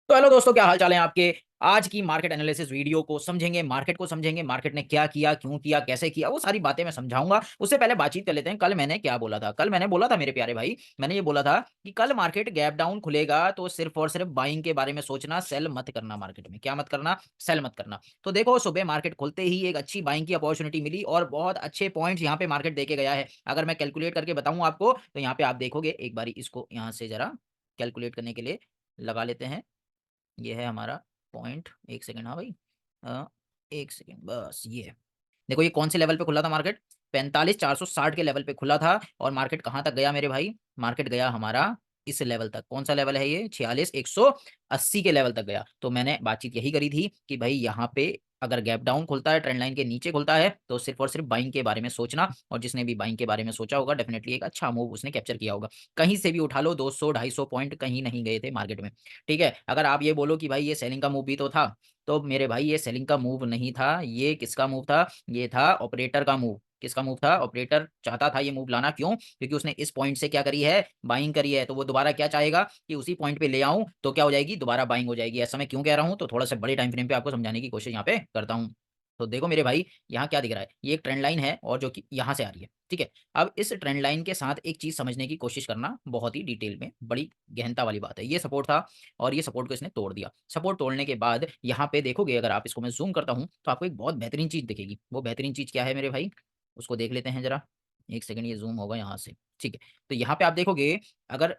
तो हेलो दोस्तों, क्या हाल चाल है आपके। आज की मार्केट एनालिसिस वीडियो को समझेंगे, मार्केट को समझेंगे, मार्केट ने क्या किया, क्यों किया, कैसे किया, वो सारी बातें मैं समझाऊंगा। उससे पहले बातचीत कर लेते हैं। कल मैंने क्या बोला था। कल मैंने बोला था मेरे प्यारे भाई, मैंने ये बोला था कि कल मार्केट गैप डाउन खुलेगा तो सिर्फ और सिर्फ बाइंग के बारे में सोचना, सेल मत करना। मार्केट में क्या मत करना, सेल मत करना। तो देखो, सुबह मार्केट खुलते ही एक अच्छी बाइंग की अपॉर्चुनिटी मिली और बहुत अच्छे पॉइंट्स यहाँ पे मार्केट देके गया है। अगर मैं कैलकुलेट करके बताऊं आपको तो यहाँ पे आप देखोगे, एक बारी इसको यहाँ से जरा कैलकुलेट करने के लिए लगा लेते हैं। ये है हमारा पॉइंट। एक सेकंड, हाँ भाई, एक सेकंड बस। ये देखो, ये कौन से लेवल पे खुला था मार्केट। 45,460 के लेवल पे खुला था। और मार्केट कहाँ तक गया मेरे भाई, मार्केट गया हमारा इस लेवल तक। कौन सा लेवल है ये, 46,180 के लेवल तक गया। तो मैंने बातचीत यही करी थी कि भाई यहाँ पे अगर गैप डाउन खुलता है, ट्रेंड लाइन के नीचे खुलता है, तो सिर्फ और सिर्फ बाइंग के बारे में सोचना। और जिसने भी बाइंग के बारे में सोचा होगा, डेफिनेटली एक अच्छा मूव उसने कैप्चर किया होगा। कहीं से भी उठा लो, 200-250 पॉइंट कहीं नहीं गए थे मार्केट में। ठीक है, अगर आप ये बोलो कि भाई ये सेलिंग का मूव भी तो था, तो मेरे भाई ये सेलिंग का मूव नहीं था। ये किसका मूव था, ये था ऑपरेटर का मूव। किसका मूव था, ऑपरेटर चाहता था ये मूव लाना। क्यों, क्योंकि उसने इस पॉइंट से क्या करी है, बाइंग करी है। तो वो दोबारा क्या चाहेगा कि उसी पॉइंट पे ले आऊं, तो क्या हो जाएगी, दोबारा बाइंग हो जाएगी। ऐसा मैं क्यों कह रहा हूं, तो थोड़ा सा बड़े टाइम फ्रेम पे आपको समझाने की कोशिश यहाँ पे करता हूं। तो देखो मेरे भाई, यहाँ क्या दिख रहा है, ये एक ट्रेंड लाइन है और जो कि यहाँ से आ रही है। ठीक है, अब इस ट्रेंड लाइन के साथ एक चीज समझने की कोशिश करना, बहुत ही डिटेल में, बड़ी गहनता वाली बात है। ये सपोर्ट था और ये सपोर्ट को इसने तोड़ दिया। सपोर्ट तोड़ने के बाद यहाँ पे देखोगे, अगर आप इसको मैं जूम करता हूँ तो आपको एक बहुत बेहतरीन चीज दिखेगी। वो बेहतरीन चीज क्या है मेरे भाई, उसको देख लेते हैं जरा। एक सेकंड, ये जूम होगा यहाँ से। ठीक है, तो यहाँ पे आप देखोगे, अगर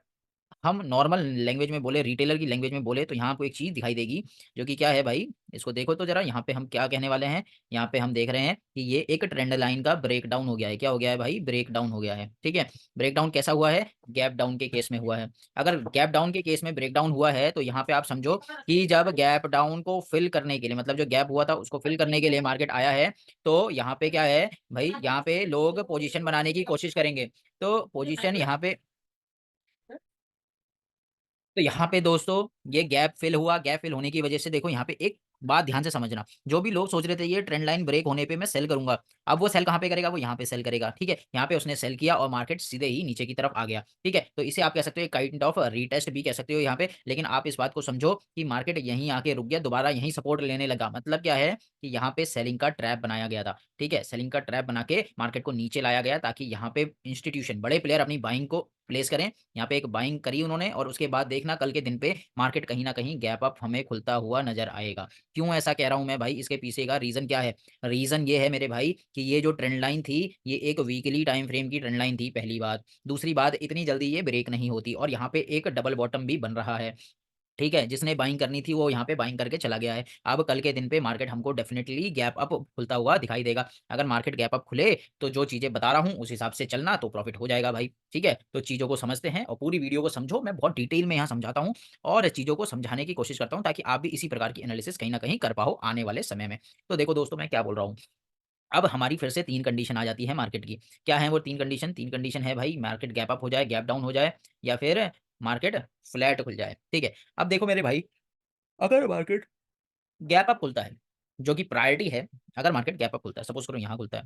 हम नॉर्मल लैंग्वेज में बोले, रिटेलर की लैंग्वेज में बोले, तो यहाँ आपको एक चीज दिखाई देगी, जो कि क्या है भाई, इसको देखो तो जरा। यहाँ पे हम क्या कहने वाले हैं, यहाँ पे हम देख रहे हैं कि ये एक ट्रेंड लाइन का ब्रेक डाउन हो गया है। क्या हो गया है भाई, ब्रेक डाउन हो गया है। ठीक है, ब्रेक डाउन कैसा हुआ है, गैप डाउन के केस में हुआ है। अगर गैप डाउन के केस में ब्रेक डाउन हुआ है, तो यहाँ पे आप समझो कि जब गैप डाउन को फिल करने के लिए, मतलब जो गैप हुआ था उसको फिल करने के लिए मार्केट आया है, तो यहाँ पे क्या है भाई, यहाँ पे लोग पोजीशन बनाने की कोशिश करेंगे। तो पोजीशन यहाँ पे, तो यहाँ पे दोस्तों ये गैप फिल हुआ। गैप फिल होने की वजह से देखो, यहाँ पे एक बात ध्यान से समझना। जो भी लोग सोच रहे थे ये ट्रेंड लाइन ब्रेक होने पे मैं सेल करूंगा, अब वो सेल कहाँ पे करेगा, वो यहाँ पे सेल करेगा। ठीक है, यहाँ पे उसने सेल किया और मार्केट सीधे ही नीचे की तरफ आ गया। ठीक है, तो इसे आप कह सकते हो काइंड ऑफ रीटेस्ट भी कह सकते हो यहाँ पे। लेकिन आप इस बात को समझो कि मार्केट यहीं आके रुक गया, दोबारा यहीं सपोर्ट लेने लगा। मतलब क्या है कि यहाँ पे सेलिंग का ट्रैप बनाया गया था। ठीक है, सेलिंग का ट्रैप बना के मार्केट को नीचे लाया गया, ताकि यहाँ पे इंस्टीट्यूशन, बड़े प्लेयर अपनी बाइंग को प्लेस करें। यहाँ पे एक बाइंग करी उन्होंने, और उसके बाद देखना कल के दिन पे मार्केट कहीं ना कहीं गैप अप हमें खुलता हुआ नजर आएगा। क्यों ऐसा कह रहा हूं मैं भाई, इसके पीछे का रीजन क्या है। रीजन ये है मेरे भाई कि ये जो ट्रेंड लाइन थी, ये एक वीकली टाइम फ्रेम की ट्रेंड लाइन थी, पहली बात। दूसरी बात, इतनी जल्दी ये ब्रेक नहीं होती, और यहाँ पे एक डबल बॉटम भी बन रहा है। ठीक है, जिसने बाइंग करनी थी वो यहाँ पे बाइंग करके चला गया है। अब कल के दिन पे मार्केट हमको डेफिनेटली गैप अप खुलता हुआ दिखाई देगा। अगर मार्केट गैप अप खुले, तो जो चीजें बता रहा हूँ उस हिसाब से चलना, तो प्रॉफिट हो जाएगा भाई। ठीक है, तो चीजों को समझते हैं और पूरी वीडियो को समझो। मैं बहुत डिटेल में यहाँ समझाता हूँ और चीजों को समझाने की कोशिश करता हूँ, ताकि आप भी इसी प्रकार की एनालिसिस कहीं ना कहीं कर पाओ आने वाले समय में। तो देखो दोस्तों, मैं क्या बोल रहा हूँ। अब हमारी फिर से तीन कंडीशन आ जाती है मार्केट की। क्या है वो तीन कंडीशन, तीन कंडीशन है भाई, मार्केट गैप अप हो जाए, गैप डाउन हो जाए, या फिर मार्केट फ्लैट खुल जाए। ठीक है, अब देखो मेरे भाई, अगर मार्केट गैप अप खुलता है, जो कि प्रायोरिटी है, अगर मार्केट गैप अप खुलता है, सपोज करो यहाँ खुलता है।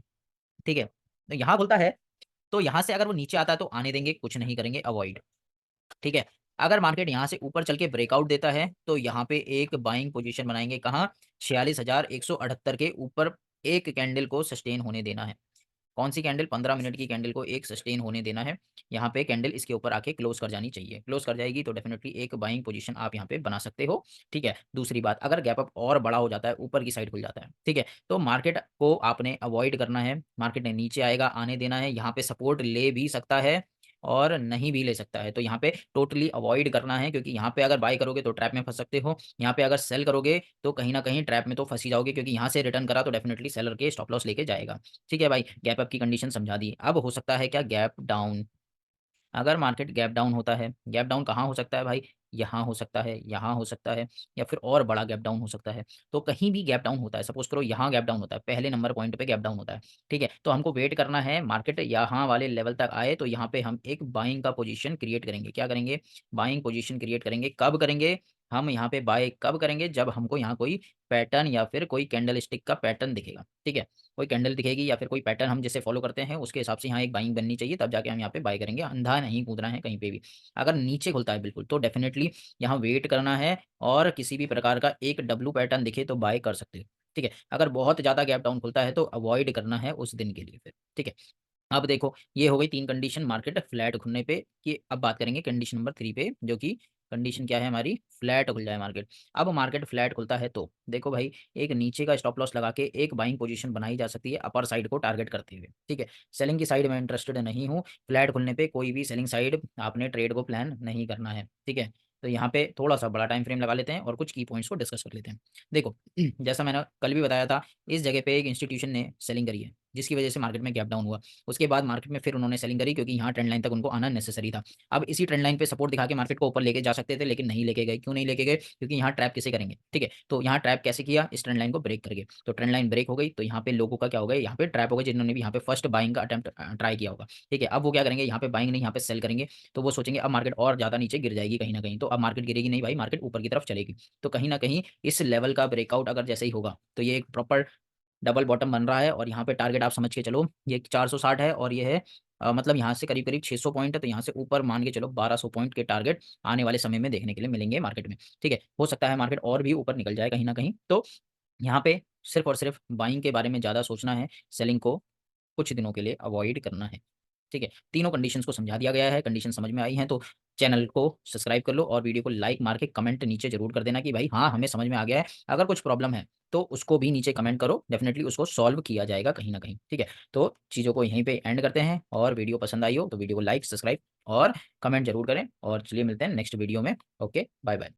ठीक है, तो यहाँ खुलता है, तो यहाँ से अगर वो नीचे आता है तो आने देंगे, कुछ नहीं करेंगे, अवॉइड। ठीक है, अगर मार्केट यहाँ से ऊपर चल के ब्रेकआउट देता है, तो यहाँ पे एक बाइंग पोजीशन बनाएंगे। कहाँ, 46,178 के ऊपर एक कैंडल को सस्टेन होने देना है। कौन सी कैंडल, 15 मिनट की कैंडल को एक सस्टेन होने देना है। यहाँ पे कैंडल इसके ऊपर आके क्लोज कर जानी चाहिए। क्लोज कर जाएगी तो डेफिनेटली एक बाइंग पोजीशन आप यहाँ पे बना सकते हो। ठीक है, दूसरी बात, अगर गैप अप और बड़ा हो जाता है, ऊपर की साइड खुल जाता है, ठीक है, तो मार्केट को आपने अवॉइड करना है। मार्केट ने नीचे आएगा, आने देना है। यहाँ पे सपोर्ट ले भी सकता है और नहीं भी ले सकता है, तो यहाँ पे टोटली अवॉइड करना है। क्योंकि यहाँ पे अगर बाय करोगे तो ट्रैप में फंस सकते हो, यहाँ पे अगर सेल करोगे तो कहीं ना कहीं ट्रैप में तो फंसी जाओगे, क्योंकि यहाँ से रिटर्न करा तो डेफिनेटली सेलर के स्टॉप लॉस लेके जाएगा। ठीक है भाई, गैप अप की कंडीशन समझा दी। अब हो सकता है क्या, गैप डाउन। अगर मार्केट गैप डाउन होता है, गैप डाउन कहाँ हो सकता है भाई, यहाँ हो सकता है, यहाँ हो सकता है, या फिर और बड़ा गैप डाउन हो सकता है। तो कहीं भी गैप डाउन होता है, सपोज करो यहाँ गैप डाउन होता है, पहले नंबर पॉइंट पे गैप डाउन होता है। ठीक है, तो हमको वेट करना है, मार्केट यहाँ वाले लेवल तक आए, तो यहाँ पे हम एक बाइंग का पोजीशन क्रिएट करेंगे। क्या करेंगे, बाइंग पोजीशन क्रिएट करेंगे। कब करेंगे, हम यहाँ पे बाय कब करेंगे, जब हमको यहाँ कोई पैटर्न या फिर कोई कैंडल स्टिक का पैटर्न दिखेगा, ठीक है? कोई कैंडल दिखेगी या फिर कोई पैटर्न हम जैसे फॉलो करते हैं उसके हिसाब से यहाँ एक बाइंग बननी चाहिए, तब जाके हम यहाँ पे बाय करेंगे। अंधा नहीं कूदना है कहीं पे भी। अगर नीचे खुलता है बिल्कुल तो डेफिनेटली यहाँ वेट करना है, और किसी भी प्रकार का एक डब्लू पैटर्न दिखे तो बाय कर सकते हो, ठीक है? अगर बहुत ज़्यादा गैप डाउन खुलता है तो अवॉइड करना है उस दिन के लिए फिर, ठीक है? अब देखो ये हो गई 3 कंडीशन मार्केट फ्लैट खुलने पे की। अब बात करेंगे कंडीशन नंबर 3 पे, जो कि कंडीशन क्या है हमारी, फ्लैट खुल जाए मार्केट। अब मार्केट फ्लैट खुलता है तो देखो भाई, एक नीचे का स्टॉप लॉस लगा के एक बाइंग पोजीशन बनाई जा सकती है अपर साइड को टारगेट करते हुए, ठीक है? सेलिंग की साइड में इंटरेस्टेड नहीं हूँ, फ्लैट खुलने पे कोई भी सेलिंग साइड आपने ट्रेड को प्लान नहीं करना है, ठीक है? तो यहाँ पे थोड़ा सा बड़ा टाइम फ्रेम लगा लेते हैं और कुछ की पॉइंट्स को डिस्कस कर लेते हैं। देखो जैसा मैंने कल भी बताया था, इस जगह पे एक इंस्टीट्यूशन ने सेलिंग करी है, जिसकी वजह से मार्केट में गैप डाउन हुआ। उसके बाद मार्केट में फिर उन्होंने सेलिंग करी, क्योंकि यहाँ ट्रेंड लाइन तक उनको आना नेसेसरी था। अब इसी ट्रेंड लाइन पे सपोर्ट दिखा के मार्केट को ऊपर लेके जा सकते थे, लेकिन नहीं लेके गए। क्यों नहीं लेके गए? क्योंकि यहाँ ट्रैप किसे करेंगे, ठीक है? तो यहाँ ट्रैप कैसे किया, इस ट्रेंड लाइन को ब्रेक करके। तो ट्रेंड लाइन ब्रेक हो गई तो यहाँ पे लोगों का क्या हो गया, यहाँ पे ट्रैप हो गया, जिन्होंने भी यहाँ पे फर्स्ट बाइंग का अटेम्प्ट ट्राई किया होगा, ठीक है? अब वो क्या करेंगे, यहाँ पे बाइंग नहीं यहाँ पे सेल करेंगे। तो वो सोचेंगे अब मार्केट और ज्यादा नीचे गिर जाएगी कहीं ना कहीं, तो अब मार्केट गिरेगी नहीं भाई, मार्केट ऊपर की तरफ चलेगी। तो कहीं ना कहीं इस लेवल का ब्रेकआउट अगर जैसे ही होगा तो ये एक प्रॉपर डबल बॉटम बन रहा है, और यहाँ पे टारगेट आप समझ के चलो, ये 460 है और ये है मतलब यहाँ से करीब करीब 600 पॉइंट है, तो यहाँ से ऊपर मान के चलो 1200 पॉइंट के टारगेट आने वाले समय में देखने के लिए मिलेंगे मार्केट में, ठीक है? हो सकता है मार्केट और भी ऊपर निकल जाए कहीं ना कहीं। तो यहाँ पे सिर्फ और सिर्फ बाइंग के बारे में ज़्यादा सोचना है, सेलिंग को कुछ दिनों के लिए अवॉइड करना है, ठीक है? तीनों कंडीशंस को समझा दिया गया है। कंडीशन समझ में आई हैं तो चैनल को सब्सक्राइब कर लो, और वीडियो को लाइक मार के कमेंट नीचे जरूर कर देना कि भाई हाँ हमें समझ में आ गया है। अगर कुछ प्रॉब्लम है तो उसको भी नीचे कमेंट करो, डेफिनेटली उसको सॉल्व किया जाएगा कहीं ना कहीं, ठीक है? तो चीज़ों को यहीं पे एंड करते हैं, और वीडियो पसंद आई हो तो वीडियो को लाइक, सब्सक्राइब और कमेंट जरूर करें, और चलिए मिलते हैं नेक्स्ट वीडियो में। Okay, bye bye.